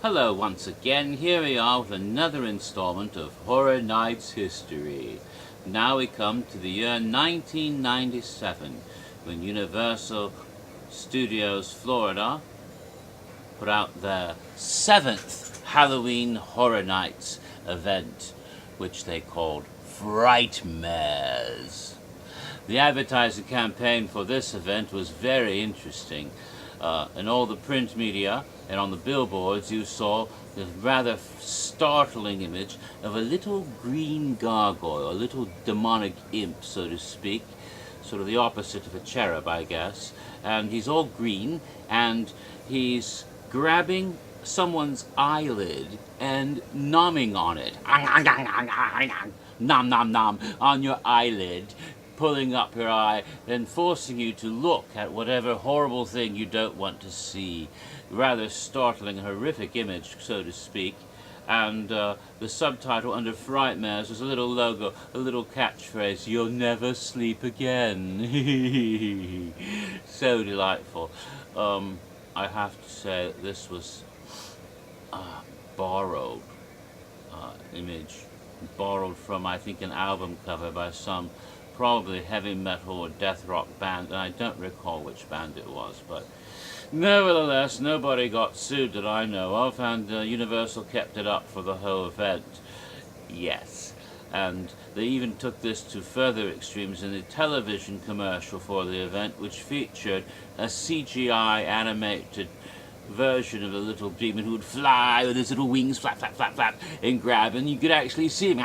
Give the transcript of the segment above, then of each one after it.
Hello once again, here we are with another installment of Horror Nights History. Now we come to the year 1997, when Universal Studios Florida put out their 7th Halloween Horror Nights event, which they called Frightmares. The advertising campaign for this event was very interesting. In all the print media and on the billboards you saw the rather startling image of a little green gargoyle, a little demonic imp, so to speak, sort of the opposite of a cherub, I guess, and he's all green and he's grabbing someone's eyelid and nomming on it. Nom nom nom on your eyelid, pulling up your eye and forcing you to look at whatever horrible thing you don't want to see. Rather startling, horrific image, so to speak. And the subtitle under Frightmares was a little logo, a little catchphrase, "You'll never sleep again." So delightful. I have to say that this was borrowed image, borrowed from, I think, an album cover by some probably heavy metal or death rock band, and I don't recall which band it was, but nevertheless, nobody got sued that I know of, and Universal kept it up for the whole event. Yes, and they even took this to further extremes in the television commercial for the event, which featured a CGI animated version of a little demon who would fly with his little wings, flap, flap, flap, flap, and grab, and you could actually see him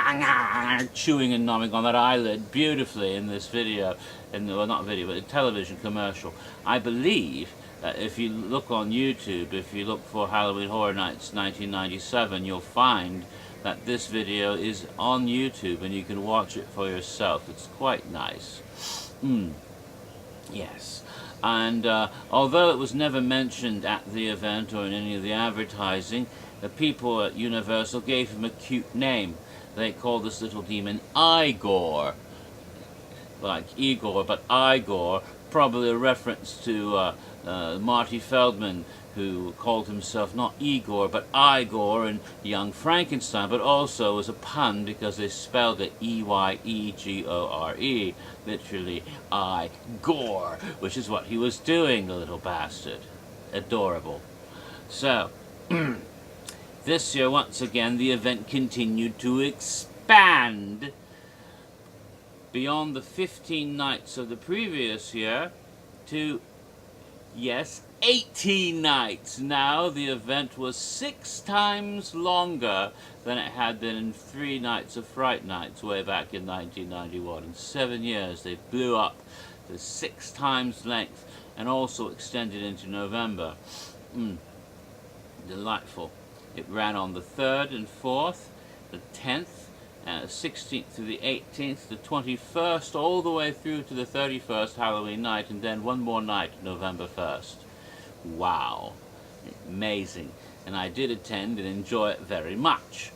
chewing and nomming on that eyelid beautifully in this video, well, not video, but a television commercial. I believe that if you look on YouTube, if you look for Halloween Horror Nights 1997, you'll find that this video is on YouTube and you can watch it for yourself. It's quite nice. Yes. And although it was never mentioned at the event or in any of the advertising, the people at Universal gave him a cute name. They called this little demon Igor. Like Igor, but Igor, probably a reference to Marty Feldman, who called himself not Igor, but Igor in Young Frankenstein, but also as a pun because they spelled it E-Y-E-G-O-R-E, literally Igor, which is what he was doing, the little bastard. Adorable. So, this year, once again, the event continued to expand beyond the 15 nights of the previous year to, yes, 18 nights. Now the event was 6 times longer than it had been in 3 nights of Fright Nights way back in 1991. In 7 years they blew up to 6 times length and also extended into November. Delightful. It ran on the 3rd and 4th, the 10th, 16th to the 18th, the 21st, all the way through to the 31st Halloween night, and then one more night, November 1st. Wow. Amazing. And I did attend and enjoy it very much.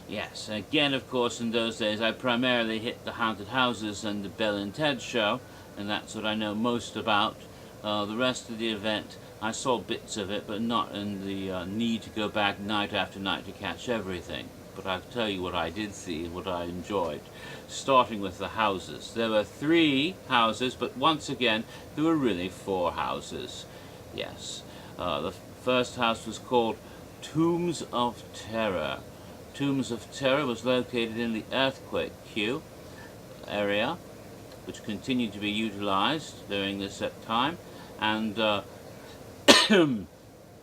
Yes, again, of course, in those days I primarily hit the haunted houses and the Bill and Ted show, and that's what I know most about. The rest of the event, I saw bits of it, but not in the need to go back night after night to catch everything. But I'll tell you what I did see and what I enjoyed. Starting with the houses. There were 3 houses, but once again, there were really 4 houses. Yes. The first house was called Tombs of Terror. Tombs of Terror was located in the earthquake queue area, which continued to be utilized during this time, and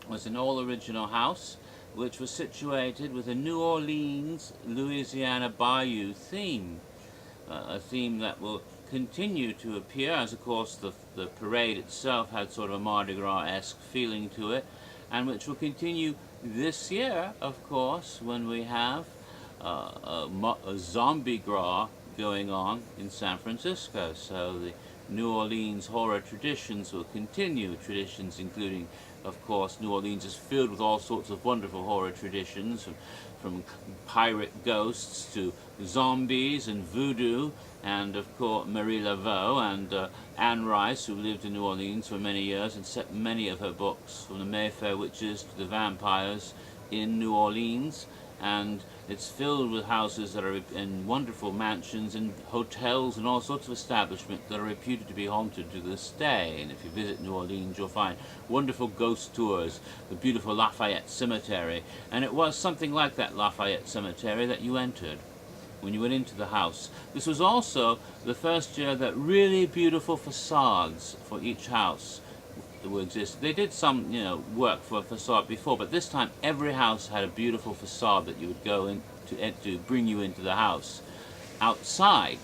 was an all-original house, which was situated with a New Orleans, Louisiana Bayou theme. A theme that will continue to appear, as of course the parade itself had sort of a Mardi Gras-esque feeling to it, and which will continue this year, of course, when we have a zombie gras going on in San Francisco. So the New Orleans horror traditions will continue, traditions including, of course, New Orleans is filled with all sorts of wonderful horror traditions, from pirate ghosts to zombies and voodoo, and of course Marie Laveau and Anne Rice, who lived in New Orleans for many years and set many of her books, from the Mayfair Witches to the vampires in New Orleans, and it's filled with houses that are in wonderful mansions and hotels and all sorts of establishments that are reputed to be haunted to this day. And if you visit New Orleans, you'll find wonderful ghost tours, the beautiful Lafayette Cemetery, and it was something like that Lafayette Cemetery that you entered when you went into the house. This was also the first year that really beautiful facades for each house will exist. They did some, work for a facade before, but this time every house had a beautiful facade that you would go in to bring you into the house outside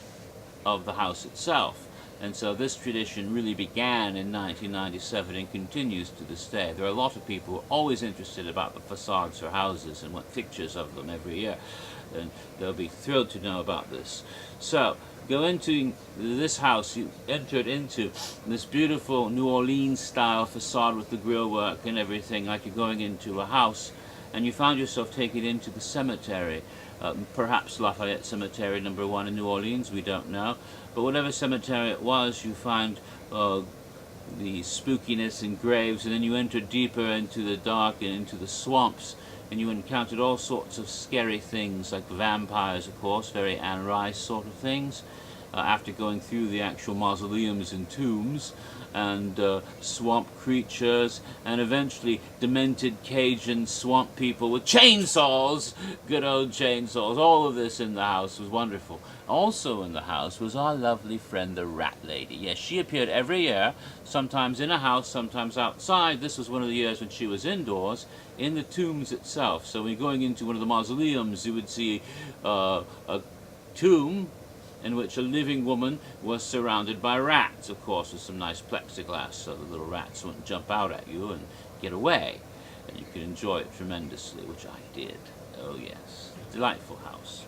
of the house itself. And so this tradition really began in 1997 and continues to this day. There are a lot of people who are always interested about the facades for houses and want pictures of them every year, and they'll be thrilled to know about this. So go into this house. You entered into this beautiful New Orleans style facade with the grill work and everything, like you're going into a house, and you found yourself taken into the cemetery, perhaps Lafayette Cemetery number 1 in New Orleans, we don't know, but whatever cemetery it was, you find the spookiness and graves, and then you entered deeper into the dark and into the swamps, and you encountered all sorts of scary things, like vampires, of course, very Anne Rice sort of things, after going through the actual mausoleums and tombs, and swamp creatures, and eventually demented Cajun swamp people with chainsaws, good old chainsaws. All of this in the house was wonderful. Also in the house was our lovely friend, the Rat Lady. Yes, she appeared every year, sometimes in a house, sometimes outside. This was one of the years when she was indoors, in the tombs itself. So when you're going into one of the mausoleums, you would see a tomb in which a living woman was surrounded by rats, of course, with some nice plexiglass so the little rats wouldn't jump out at you and get away. And you could enjoy it tremendously, which I did. Oh yes, delightful house.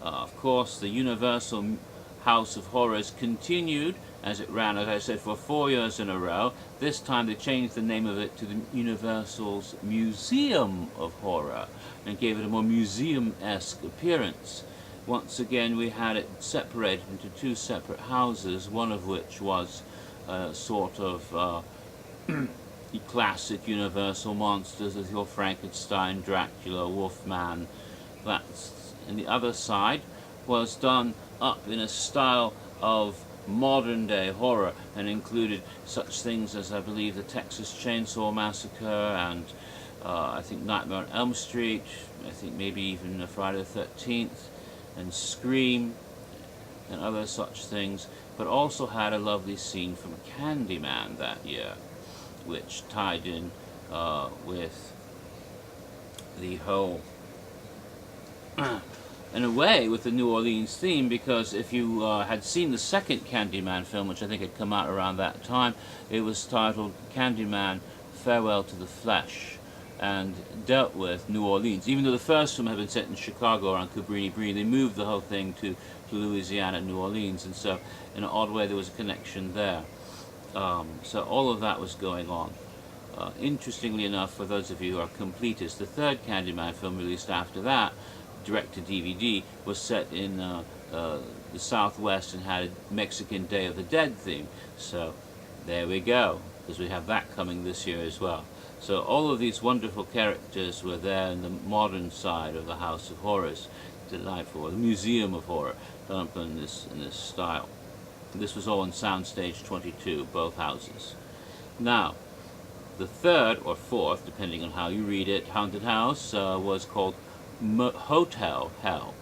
Of course, the Universal House of Horrors continued as it ran, as I said, for 4 years in a row. This time they changed the name of it to the Universal's Museum of Horror and gave it a more museum-esque appearance. Once again, we had it separated into 2 separate houses, one of which was sort of classic Universal monsters with your Frankenstein, Dracula, Wolfman. And the other side was done up in a style of modern-day horror and included such things as, I believe, the Texas Chainsaw Massacre and I think Nightmare on Elm Street, I think maybe even Friday the 13th, and Scream and other such things, but also had a lovely scene from Candyman that year, which tied in with the whole, in a way, with the New Orleans theme, because if you had seen the second Candyman film, which I think had come out around that time, it was titled Candyman Farewell to the Flesh, and dealt with New Orleans. Even though the first film had been set in Chicago around Cabrini Green, they moved the whole thing to Louisiana, New Orleans, and so in an odd way there was a connection there. So all of that was going on. Interestingly enough, for those of you who are completists, the third Candyman film released after that, direct to DVD, was set in the Southwest and had a Mexican Day of the Dead theme. So there we go, because we have that coming this year as well. So all of these wonderful characters were there in the modern side of the House of Horrors. Delightful, the Museum of Horror, done up in this style. This was all in Soundstage 22, both houses. Now, the third or fourth, depending on how you read it, haunted house was called Hotel Hell.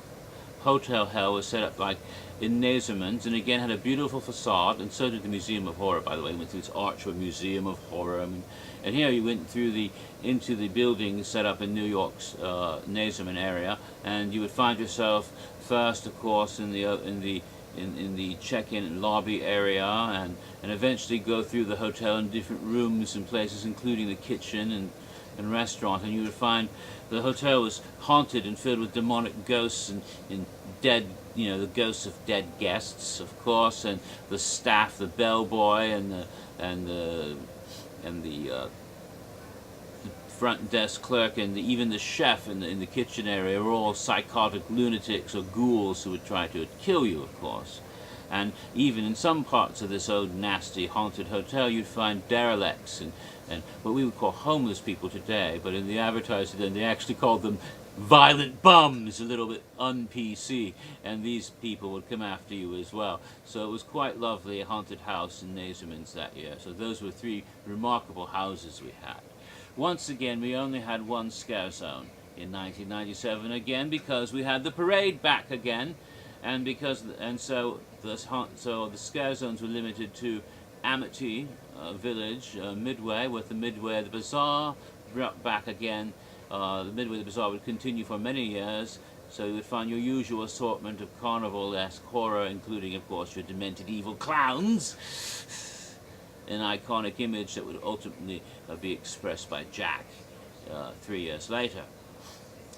Hotel Hell was set up like in Nazerman's, and again had a beautiful facade, and so did the Museum of Horror, by the way. It went through its archway Museum of Horror, and here you went through into the building set up in New York's Nazerman area, and you would find yourself first, of course, in the check-in and lobby area, and eventually go through the hotel in different rooms and places, including the kitchen and restaurant, and you would find the hotel was haunted and filled with demonic ghosts and dead, the ghosts of dead guests, of course, and the staff, the bellboy, and the front desk clerk, and even the chef in the kitchen area were all psychotic lunatics or ghouls who would try to kill you, of course. And even in some parts of this old nasty haunted hotel, you'd find derelicts and and what we would call homeless people today, but in the advertising then they actually called them violent bums, a little bit un-PC, and these people would come after you as well. So it was quite lovely, a haunted house in Nazerman's that year. So those were 3 remarkable houses we had. Once again, we only had 1 scare zone in 1997 again, because we had the parade back again, and so the scare zones were limited to Amity Village, Midway, with the Midway Bazaar brought back again. The Midway Bazaar would continue for many years, so you would find your usual assortment of carnival-esque horror, including, of course, your demented evil clowns, an iconic image that would ultimately be expressed by Jack 3 years later.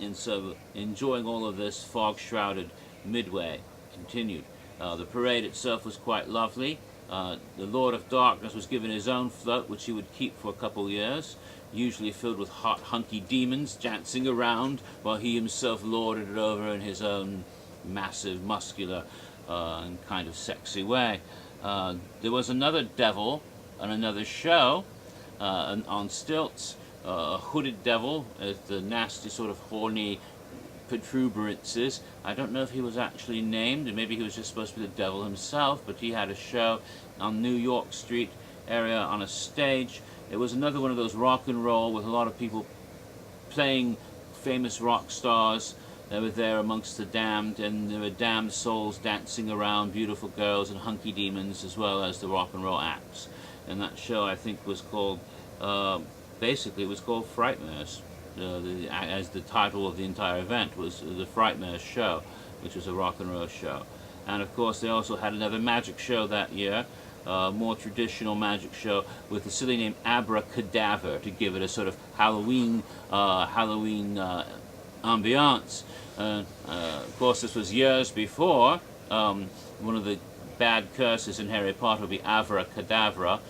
And so, enjoying all of this, fog-shrouded Midway continued. The parade itself was quite lovely. The Lord of Darkness was given his own float, which he would keep for a couple of years, usually filled with hot, hunky demons dancing around, while he himself lorded it over in his own massive, muscular, and kind of sexy way. There was another devil and another show on stilts, a hooded devil, the nasty sort of horny protuberances. I don't know if he was actually named, and maybe he was just supposed to be the devil himself, but he had a show on New York Street area on a stage. It was another one of those rock and roll with a lot of people playing famous rock stars that were there amongst the damned, and there were damned souls dancing around, beautiful girls and hunky demons, as well as the rock and roll acts. And that show, I think, was called, basically it was called Frightmares. As the title of the entire event was the Frightmares show, which was a rock and roll show. And of course they also had another magic show that year, more traditional magic show with the silly name Abracadaver to give it a sort of Halloween ambiance. Of course this was years before. One of the bad curses in Harry Potter would be Abracadabra.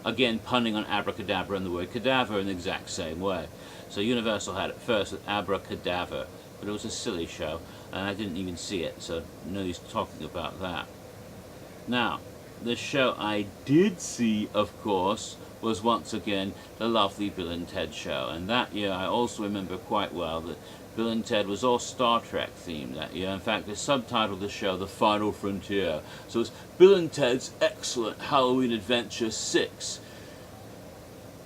Again, punning on abracadabra and the word cadaver in the exact same way. So Universal had it first with Abracadaver, but it was a silly show, and I didn't even see it, so no use talking about that. Now, the show I did see, of course, was once again the lovely Bill and Ted show, and that year I also remember quite well that Bill and Ted was all Star Trek themed that year. In fact, they subtitled the show The Final Frontier. So it's Bill and Ted's Excellent Halloween Adventure 6.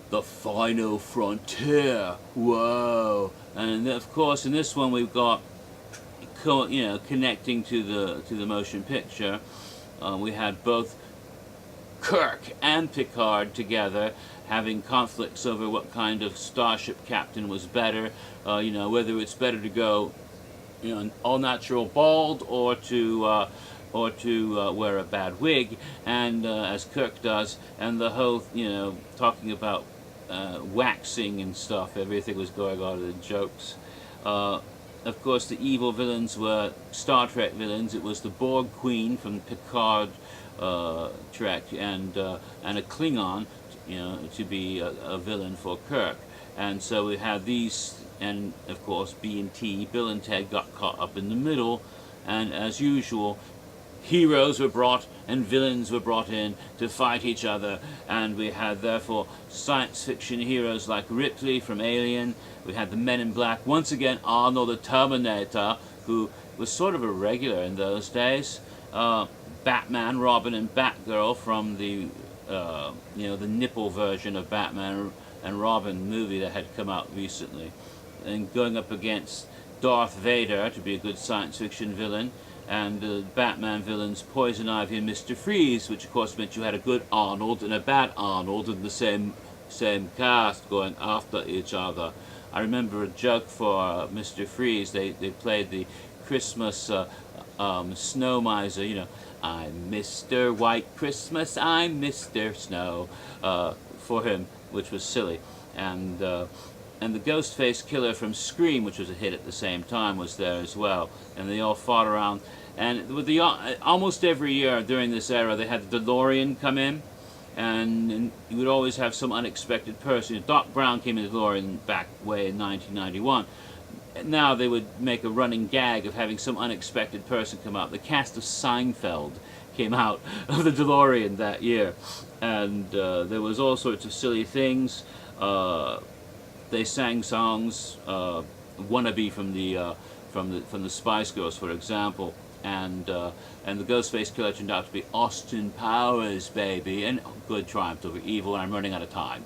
The Final Frontier. Whoa. And of course, in this one we've got, connecting to the motion picture, we had both Kirk and Picard together, having conflicts over what kind of starship captain was better, whether it's better to go, all natural bald or to wear a bad wig, and as Kirk does, and the whole, talking about waxing and stuff, everything was going on in jokes. Of course, the evil villains were Star Trek villains. It was the Borg Queen from Picard Trek, and a Klingon, to be a villain for Kirk. And so we had these, and of course B&T, Bill and Ted got caught up in the middle, and as usual, heroes were brought and villains were brought in to fight each other, and we had therefore science fiction heroes like Ripley from Alien. We had the Men in Black, once again Arnold the Terminator, who was sort of a regular in those days. Batman, Robin, and Batgirl from the the nipple version of Batman and Robin movie that had come out recently, and going up against Darth Vader to be a good science fiction villain, and the Batman villains Poison Ivy and Mr. Freeze, which of course meant you had a good Arnold and a bad Arnold in the same cast going after each other. I remember a joke for Mr. Freeze. They played the Christmas snow miser, I'm Mr. White Christmas, I'm Mr. Snow, for him, which was silly. And the Ghostface Killer from Scream, which was a hit at the same time, was there as well. And they all fought around. And with almost every year during this era, they had the DeLorean come in, and you would always have some unexpected person. Doc Brown came in the DeLorean back way in 1991. Now they would make a running gag of having some unexpected person come out. The cast of Seinfeld came out of the DeLorean that year. And there was all sorts of silly things. They sang songs, "Wannabe" from the Spice Girls, for example, and the Ghostface Killer turned out to be Austin Powers, baby, and good triumphed over evil. And I'm running out of time.